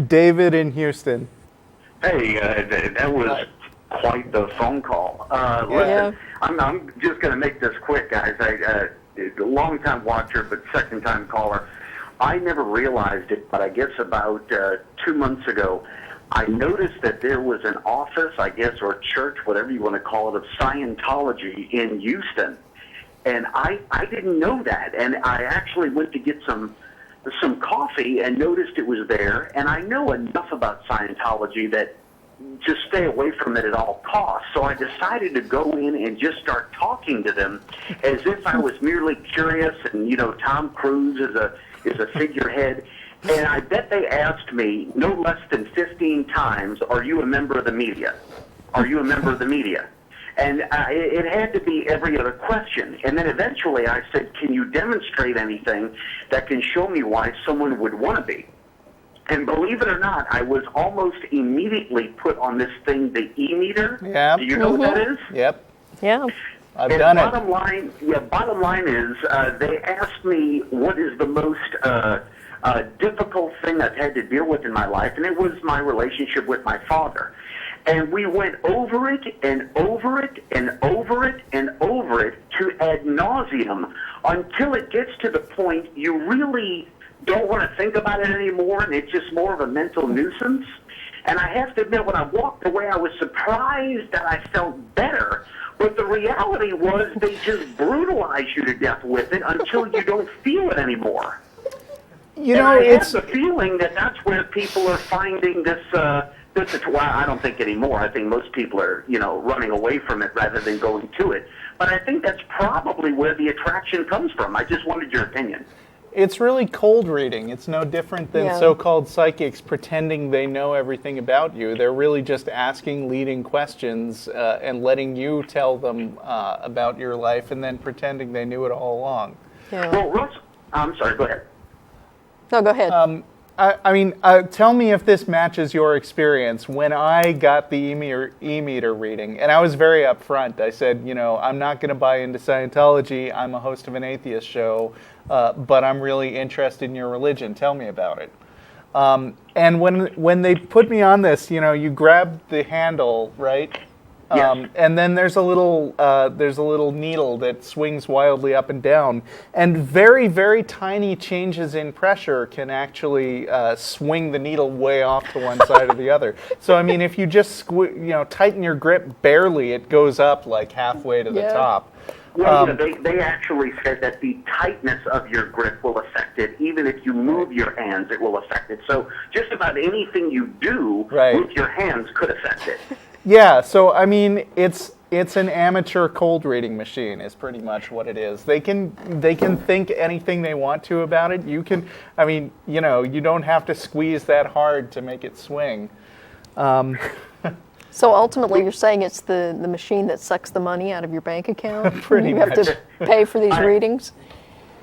David in Houston. Hey, that was quite the phone call. Listen, I'm just going to make this quick, guys. A long-time watcher, but second-time caller. I never realized it, but I guess about 2 months ago, I noticed that there was an office, I guess, or church, whatever you want to call it, of Scientology in Houston. And I didn't know that. And I actually went to get some coffee and noticed it was there. And I know enough about Scientology that just stay away from it at all costs. So I decided to go in and just start talking to them as if I was merely curious. And, you know, Tom Cruise is a figurehead. And I bet they asked me no less than 15 times, are you a member of the media? Are you a member of the media? And it had to be every other question. And then eventually I said, can you demonstrate anything that can show me why someone would want to be? And believe it or not, I was almost immediately put on this thing, the E-meter. Yeah. Do you know what that is? Yep. Yeah. I've done it. Bottom line is, they asked me what is the most difficult thing I've had to deal with in my life, and it was my relationship with my father. And we went over it and over it and over it and over it to ad nauseum until it gets to the point you really don't want to think about it anymore, and it's just more of a mental nuisance. And I have to admit, when I walked away, I was surprised that I felt better. But the reality was they just brutalize you to death with it until you don't feel it anymore. You know, and I it's have the feeling that that's where people are finding this. Well, I don't think anymore. I think most people are, running away from it rather than going to it. But I think that's probably where the attraction comes from. I just wanted your opinion. It's really cold reading. It's no different than so-called psychics pretending they know everything about you. They're really just asking leading questions and letting you tell them about your life and then pretending they knew it all along. Yeah. Well, Russ, I'm sorry, go ahead. No, go ahead. I mean, tell me if this matches your experience. When I got the E-meter reading, and I was very upfront, I said, I'm not going to buy into Scientology. I'm a host of an atheist show, but I'm really interested in your religion. Tell me about it. And when they put me on this, you grab the handle, right? Yes. And then there's a little needle that swings wildly up and down, and very, very tiny changes in pressure can actually swing the needle way off to one side or the other. So I mean, if you just tighten your grip barely, it goes up like halfway to the top. Well, they actually said that the tightness of your grip will affect it. Even if you move your hands, it will affect it. So just about anything you do with your hands could affect it. Yeah, so I mean, it's an amateur cold reading machine is pretty much what it is. They can think anything they want to about it. You don't have to squeeze that hard to make it swing. So ultimately, you're saying it's the machine that sucks the money out of your bank account? Pretty much. You have to pay for these readings?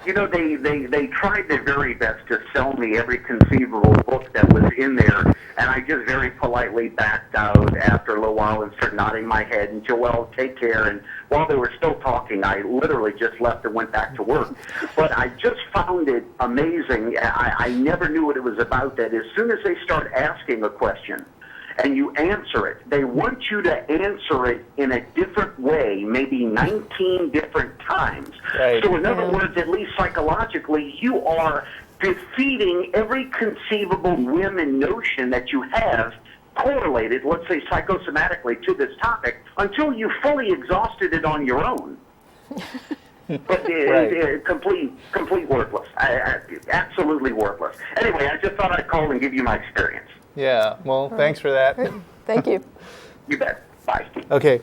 They tried their very best to sell me every conceivable book that was in there, and I just very politely backed out after a little while and started nodding my head until, well, take care. And while they were still talking, I literally just left and went back to work. But I just found it amazing. I never knew what it was about, that as soon as they start asking a question, and you answer it, they want you to answer it in a different way, maybe 19 different times. Right. So in other words, at least psychologically, you are defeating every conceivable whim and notion that you have correlated, let's say psychosomatically, to this topic until you fully exhausted it on your own. But complete worthless. Absolutely worthless. Anyway, I just thought I'd call and give you my experience. Yeah, well, thanks for that. Thank you. You bet. Bye. Okay.